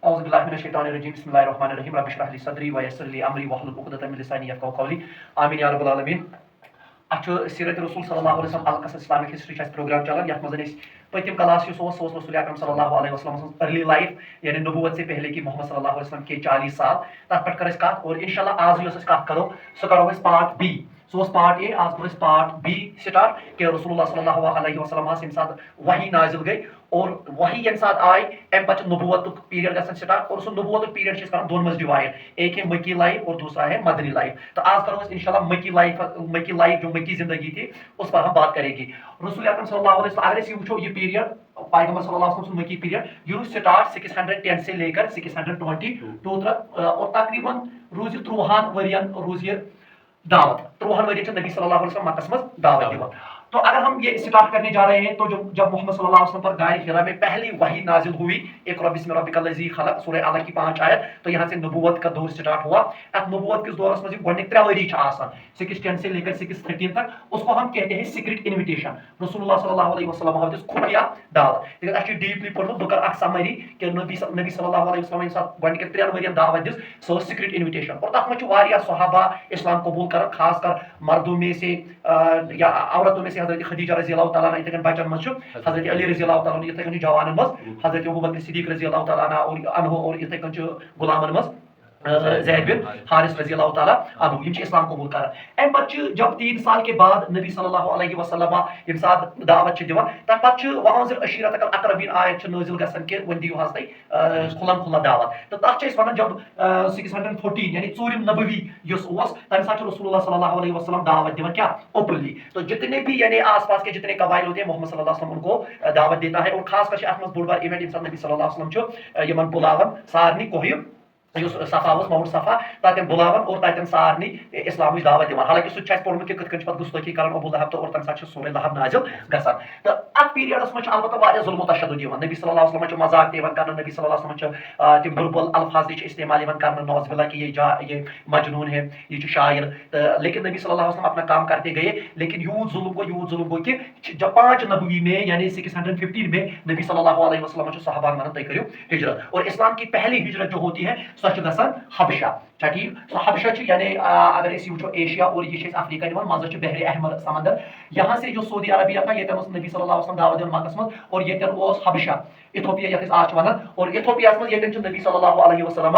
اعوذ باللہ من الشیطان الرجیم بسم اللہ الرحمن الرحیم رب اشرح لی صدری ویسر لی امری واحلل عقدۃ من لسانی یفقهوا قولی آمین یا رب العالمین. اچھا سیرت رسول صلی اللہ علیہ وسلم القصص اسلامک ہسٹری چھ پروگرام چلان یتھ مزن پتم کلاس رسول اکرم صلی اللہ علیہ وسلم ارلی لائف یعنی نبوت سے پہلے کی محمد صلی اللہ علیہ وسلم کے 40 سال تر پہ کر کت اور انشاءاللہ آج یس کت کرو سہ کرو پارٹ بی. سو پارٹ اے آج کرو پارٹ بی سٹارٹ کہ رسول اللہ صلی اللہ علیہ وسلم یم سات وحی نازل گئی اور وحی یم سات آئی ام پتہ نبوت پیریڈ گھن سٹارٹ اور سو نبوت پیریڈ کر دون مز ڈیوائڈ ایک ہے مکی لائف اور دوسرا ہے مدنی لائف. تو آج کرو انشاءاللہ مکی لائف جو مکی زندگی تھی اس پر ہم بات کریں گے. رسول اکرم صلی اللہ علیہ وسلم اگر یہ وچھو یہ پیریڈ پیغمبر صلی اللہ علیہ وسلم مکی پیریڈ یہ سٹارٹ 610 سے لے کر 622 تک اور تقریباً روز 30 ورین روز یہ دعوت 30 ورین سے نبی صلی اللہ علیہ وسلم مکہ مز دعوت دیوان. تو اگر ہم یہ اسٹارٹ کرنے جا رہے ہیں تو جب محمد صلی اللہ علیہ وسلم پر غار حرا میں پہلی وحی نازل ہوئی اقرا بسم ربک الذی خلق سورہ اعلیٰ کی 5 آیت تو یہاں سے نبوت کا دور اسٹارٹ ہوا. ات نبوت کس دورس میں گۄڈنِک 3 ؤری آسان 610 سے لے کر 613 تک اس کو ہم کہتے ہیں سیکرٹ انویٹیشن. رسول اللہ صلی اللہ علیہ وسلم دس خفیہ دعوت تکیازِ اَسہِ چھُ ڈیپلی پوٚرمُت بہٕ کَرٕ اکھ سمری کہ نبی صلی اللہ علیہ وسلم ییٚمہِ ساتہٕ گۄڈنِکٮ۪ن 3 ؤرین دعوت دِژ سۄ ٲس سیکرٹ انویٹیشن اور تتھ منٛز چھُ واریاہ صحابہ اسلام قبول کران خاص کر مردوں میں سے یا عورتوں میں سے حضرت خدیجہ رضی اللہ تعالیٰ عنہ اتنے بچن مز حضرت علی رضی اللہ تعالیٰ عنہ اتنے جوانن مز حضرت ابوبکر صدیق رضی اللہ تعالیٰ عنہ اور اتنے غلامن مز زید بن حارث رضی اللہ تعالیٰ عنہ یم اسلام قبول کران. ام پتہ جب 3 سال کے بعد نبی صلی اللہ علیہ وسلم یم سات دعوت دِوان تمہ پتہ وانذر عشیرتک الاقربین آیت نازل گژھان کہ ون دیو حظ تُہۍ کھُلم کھُلا دعوت. تو تتھ چھِ أسۍ ونان جب 614 یعنی ژوٗرِم نبوی یُس اوس تمہ ساتہٕ چھُ رسول اللہ صلی اللہ علیہ وسلم دعوت دِوان کیا اوپنلی. تو جتنے بھی یعنی آس پاس کے جتنے قبائل ہوتے ہیں محمد صلی اللہ علیہ وسلم ان کو دعوت دیتا ہے اور خاص کر اتھ منٛز بوٚڑ بار ایونٹ یم ساتہٕ نبی صلی اللہ علیہ وسلم چھُ یمن بُلاوان سارنٕے کوہیُم یُس صفا اوس موڈ صفا تتٮ۪ن بُلاوان اور تتٮ۪ن سارنٕے اسلامٕچ دعوت دِوان. حالانکہ سُہ تہِ چھُ اَسہِ پوٚرمُت کہ کِتھ کٔنۍ چھِ پتہٕ گُستٲخی کران ابو لہب تہٕ اور تمہِ ساتہٕ چھِ سورہ لہب نازل گژھان. تہٕ اتھ پیریڈس منٛز چھُ البتہ واریاہ ظلم و تشدد یِوان. نبی صلی اللہ علیہ وسلم چھُ مذاق تہِ یِوان کرنہٕ نبی صلی اللہ علیہ وسلم چھُ تِم بُرٕ الفاظ تہِ چھِ استعمال یِوان کرنہٕ نوز باللہ کہ یہ مجنون ہے یہ چھُ شاعر. لیکن نبی صلی اللہ علیہ وسلم اپنا کام کرتے گئے لیکن یوت ظلم گو کہ جب 5 نبوی میں یعنی 615 میں نبی صلی اللہ علیہ وسلم چھُ صحابہ ونان تُہۍ کٔرِو ہجرت اور اسلام کی پہلی ہجرت جو ہوتی ہے سۄ چھِ گژھان حبشہ. ٹھیک سو حبشہ یعنی اگر یہ وچھو ایشیا اور یہ افریقہ دِوان منٛزٕ چھُ بحر احمر سمندر یہاں سے جو سعودی عربیہ تھا یتن اوس نبی صلی اللہ علیہ وسلم دعوت دِوان مکس منٛز اور یتن اوس حبشہ ایتھوپیا یتھ أسۍ آز چھِ ونان اور ایتھوپیاہس منٛز یتن چھُ نبی صلی اللہ علیہ وسلم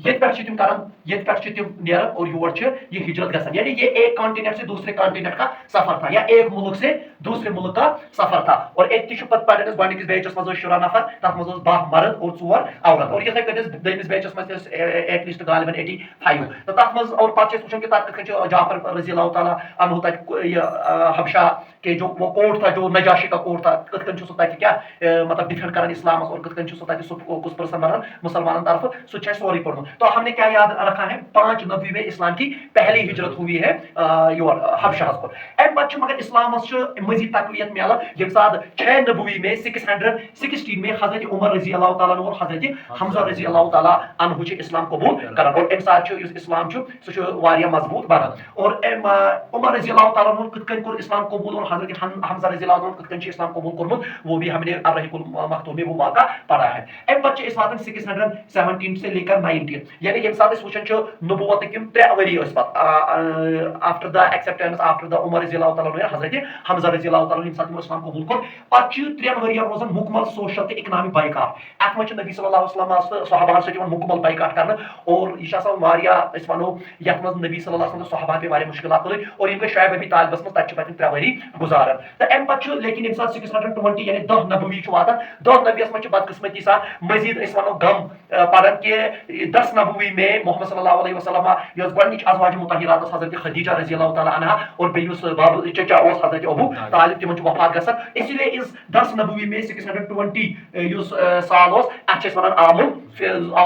یہ پہ تم کران یہ پہ تم نیران اور یور یہ ہجرت گژھان یعنی یہ ایک کانٹیننٹ سے دوسرے کانٹیننٹ کا سفر تھا یا ایک ملک سے دوسرے ملک کا سفر تھا. اور اتنی پتہ پڑھن گۄڈنِکِس بیچس منٛز 14 نفر تتھ منٛز 12 مرد اور 4 عورت اور یِتھے کٔنۍ دوٚیمِس بیچس منٛز ایٹ لیسٹ غالباً 85 تو تتھ منٛز اور پتہٕ چھِ أسۍ وٕچھان کہ تتھ کِتھ کٔنۍ چھُ جعفر رضی اللہ تعالیٰ عنہ تتہِ یہ حبشہ کے جو وہ کوٹ تھا جو نجاشی کا کوٹ تھا کِتھ کٔنۍ چھُ سُہ تتہِ کیاہ مطلب ڈِفینڈ کران اسلامس اور کِتھ کٔنۍ چھُ سُہ تتہِ سُہ کُس پٔرسن بنان مسلمانن طرفہٕ سُہ چھُ اَسہِ سورُے پوٚرمُت. تو ہم نے کیا یاد رکھا ہے 5 نبوی میں اسلام کی پہلی ہجرت ہوئی ہے یور حبشہ کو. ام پتہ مگر اسلامس مزید تقویت ملان یم سات 6 نبوی میں 616 میں حضرت عمر رضی اللہ تعالیٰ عنہ اور حضرت حمزہ رضی اللہ تعالیٰ عنہ اسلام قبول کران اور ام سات اسلام سہ واریاہ مضبوط بنان. اور عمر رضی اللہ تعالیٰ عنہ کتھ کن کور اسلام قبول اور حضرت حمزہ رضی اللہ عنہ کتھ کن اسلام قبول کورمت وہ بھی ہم نے الرحیق المختوم میں وہ واقعہ پڑھا ہے. ام پتہ اس واتن 617 سے لے کر 19 یعنی یم سات وچھان نبوت کم 3 ؤری after the acceptance after the Umar رضی اللہ تعالیٰ عنہ حضرت حمزہ رضی اللہ تعالیٰ عنہ سات اسلام قبول کور پتہ 3 ؤرین روزان مکمل سوشل تو اکنامک بائیکاٹ. ات منٛز نبی صلی اللہ علیہ وسلم صحابہ سۭتۍ مکمل بائیکاٹ کرنا اور یہ واریاہ أسۍ ونو یتھ منٛز نبی صلی اللہ علیہ وسلم صحابہ پہ واریاہ مشکلات تُلٕنۍ اور یم گٔے شعیب ابی طالبس منٛز تتہِ چھِ پتہٕ 3 ؤری گزاران. تو ام پتہ لیکن یم سات 620 یعنی 10 نبوی چھُ واتان 10 نبیس منٛز چھِ بدقسمتی سان مزید أسۍ ونو غم پڑان کہ 10 نبوی میں محمد صلی اللہ علیہ وسلم یۄس گۄڈنِچ ازواج مطہرات حضرت خدیجہ رضی اللہ تعالیٰ عنہ اور بیٚیہِ یُس باب چچا اوس حضرت ابو طالب تمن چھُ وفات گژھان. اسی لیے اس 10 نبوی میں 620 یُس سال اوس اتھ چھِ أسۍ ونان عام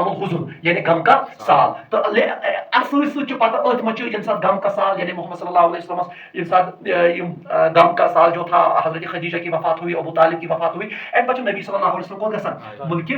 الحزن یعنی غم کا سال. تو اتھ سۭتۍ سۭتۍ چھُ پتہ أتھۍ منٛز چھُ ییٚمہِ ساتہٕ غم کا سال یعنی محمد صلی اللہ علیہ وسلم ییٚمہِ ساتہٕ غم کا سال جو تھا حضرت خدیجہ کی وفات ہوئی ابو طالب کی وفات ہوئی ام پتہ نبی صلی اللہ علیہ وسلم کو گژھان ملک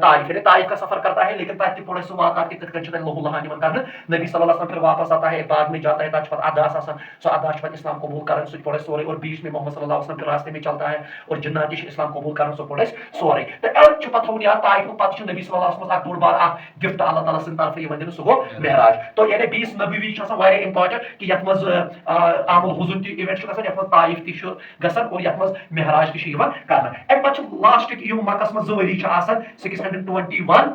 طائف، یعنی طائف کا سفر کرتا ہے، لیکن تک پڑے سو واقعات کہ کت کن لہو لہان کرنے. نبی صلی اللہ علیہ وسلم پھر واپس آتا ہے، بعد میں جاتا ہے، تک اداس آسان، سو اداس اسلام قبول کرن، سو پڑے سورے، اور بیچ میں محمد صلی اللہ علیہ وسلم کے راستے میں چلتا ہے اور جنات اسلام قبول کرن، سو پڑے سورے. تو ات پتہ تھوڑا یاد طائف پتہ نبی صلی اللہ علیہ وسلم اک بوڑ بار اک گفٹ اللہ تعالیٰ سند طرف یہ دن، سہ گو معراج. تو یعنی 20 نبوی واریاہ امپاٹنٹ کہ یت مز عام الحزن تہ ایونٹ گژھان، یت مز طائف تہ گژھان اور یت مز معراج تہ کرنا. امہ پتہ لاسٹک یم مکس مز 2 ؤری آسان 621،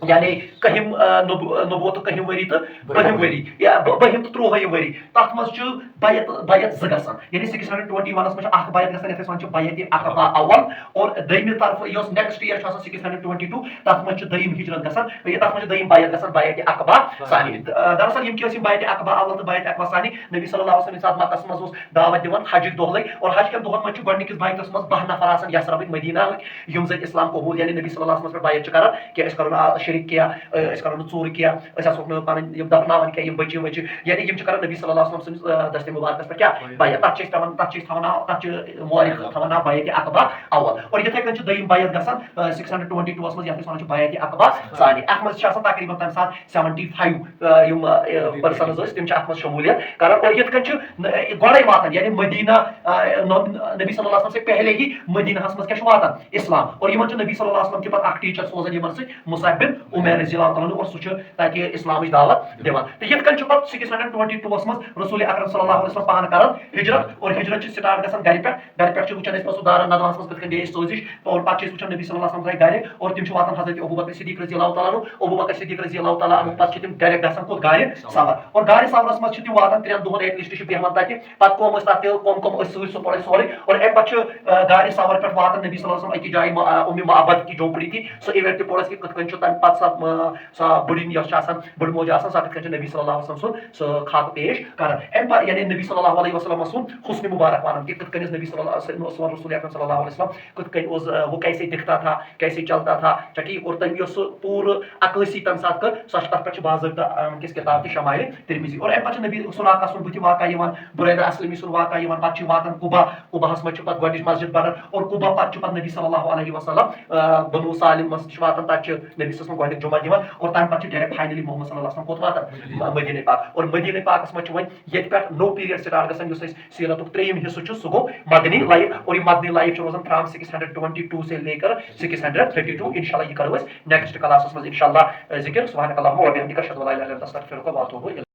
یعنی کہم نبوت کہم وری تو بہم وری یا بہم تو 30 وری، تک مز بیعت 2 گژھان. یعنی 621 مز اخ بیعت گژھان یتھ ون بیعت عقبہ اول، اور دویمہ طرف یس نیکسٹ ایئر 622 تک مز دویم ہجرت گژھان، تک مز دویم بیعت گژھان بیعت عقبہ ثانی. دراصل یم کی بیعت عقبہ اول تو بیعت عقبہ ثانی نبی صلی اللہ علیہ وسلم ساتھ مکس مز دعوت دِوان حجک دۄہ لگۍ، اور حج کٮ۪ن دۄہن منٛز چھُ گۄڈنِکِس بیعتس منٛز 12 نفر آسان یثربٕکۍ مدیٖنہ ہٕکۍ یِم زن اسلام قبول یعنی نبی صلی اللہ علیہ وسلم پٮ۪ٹھ بیعت چھِ کران کہ أسۍ کرو نہٕ شرک کینٛہہ، أسۍ کرو نہٕ ژوٗر کینٛہہ، أسۍ آسوکھ نہٕ پنٕنۍ یِم دفناوان کینٛہہ، یِم بچہِ وچہِ، یعنی یِم چھِ کران نبی صلی اللہ علیہ وسلم سٕنٛدِس دستہِ مُبارکس پٮ۪ٹھ کیٛاہ بیعت. تتھ چھِ أسۍ تھاوان ناو، تتھ چھِ مورخ تھاوان ناو بیعت عقبہ اول. اور یِتھے کٔنۍ چھِ دوٚیِم بیعت گژھان 622 منٛز یتھ أسۍ ونان چھِ بیعت عقبہ ثانی. اتھ منٛز چھِ آسان تقریباً تمہِ ساتہٕ 75 یِم پٔرسنز ٲسۍ، تِم چھِ اتھ منٛز شموٗلیت کران. اور یِتھ کٔنۍ چھِ گۄڈے واتان یعنی مدیٖنہ نبی صلی اللہ علیہ وسلم سے پہلے ہی مدینہس منٛز کیٛاہ چھُ واتان اسلام. اور یِمن چھُ نبی صلی اللہ علیہ وسلم کہِ پتہٕ اکھ ٹیٖچر سوزان یِمن سۭتۍ مصعب بن عمیر رضی اللہ تعالیٰ عنہ، اور سُہ چھُ تتہِ اسلامٕچ دعوت دِوان. تہٕ یِتھ کٔنۍ چھُ پتہٕ 622 منٛز رسول اکرم صلی اللہ علیہ وسلم پانہٕ کران ہجرت. اور ہجرت چھِ سٹارٹ گژھان گرِ پٮ۪ٹھ چھِ وٕچھان أسۍ پتہٕ سُہ دارا ندوہس منٛز کِتھ کٔنۍ گٔے أسۍ سوزِش. اور پتہٕ چھِ أسۍ وٕچھان نبی صلی اللہ علیہ وسلم درٛاے گرِ، اور تِم چھِ واتان حضرت ابوبکر صدیق رضی اللہ تعالیٰ عنہ. ابوبکر صدیق رضی اللہ تعالیٰ عنہ پتہٕ چھِ تِم ڈایریکٹ گژھان کوٚت گارِ سوار. اور گارِ سوارس منٛز چھِ تِم واتان 3 دۄہن ایٹ لیسٹ چھِ بیہوان تتہِ. پتہٕ کۄم ٲسۍ تتھ تہِ کۄم ٲسۍ سۭتۍ سُہ پڑے سورُے. اور امہِ پتہٕ چھُ گارِ سوار پٮ۪ٹھ واتان نبی صلی اللہ علیہ وسلم أکِس جایہِ اُمہِ معبد کی جھونپڑی تھی. سُہ ایونٹ تہِ پوٚر اَسہِ کہِ کِتھ کٔنۍ چھُ تمہِ پتہٕ سۄ بٕڑِن یۄس چھِ آسان بٕڑ موج آسان، سۄ کِتھ کٔنۍ چھِ نبی صلی اللہ علیہ وسلم سُنٛد سُہ خاکہٕ پیش کران. امہِ پتہٕ یعنی نبی صلی اللہ علیہ وسلم سُنٛد حسنِ مبارک ونان کہ کِتھ کٔنۍ ٲسۍ نبی صلی اللہ علیہ وسلم سون رسول اکرم صلی اللہ علیہ وسلم کِتھ کٔنۍ اوس وہ کیسے دکھتا تھا، کیسے چلتا تھا ٹھیک. اور تٔمۍ یۄس سُہ پوٗرٕ عکٲسی تمہِ ساتہٕ کٔر سۄ چھِ تتھ پٮ۪ٹھ چھِ باضٲبطہٕ کِس کِتاب تہِ شمائلِ ترمذی. اور امہِ پتہٕ چھِ نبی سُراقہ سُنٛد بٕتھِ واقعہ یِوان، بُریدہ اسلمی سُنٛد واقعہ یِوان. پتہٕ چھِ واتان قُباہس منٛز چھِ پتہٕ گۄڈنِچ مسجد بنان. اور قُبا پتہٕ چھُ پتہٕ نبی صلی اللہ علیہ وسلم بنو سالم منٛز چھِ واتان، تتہِ چھِ نبی صلی اللہ علیہ وسلم گۄڈنیُک جمعہ دِوان. اور تمہِ پتہٕ چھِ ڈایریکٹ فاینلی محمد صلی اللہ علیہ وسلم کوٚت واتان مدیٖنہ پاک. اور مدیٖنہ پاکس منٛز چھُ وۄنۍ ییٚتہِ پٮ۪ٹھ نوٚو پیٖریڈ سٹارٹ گژھان یُس اَسہِ سیٖرتُک 3یِم حصہٕ چھُ سُہ گوٚو مدنی لایف. اور یہ مدنی لائف چھِ روزان فرام 622 سے لے کر 632. انشاءاللہ یہ کرو أسۍ نیکسٹ کلاسس منٛز انشاءاللہ ذکر. سبحانک اللہم وبحمدک اشہدو ان لا اله الا انت استغفرک واتوب الیک.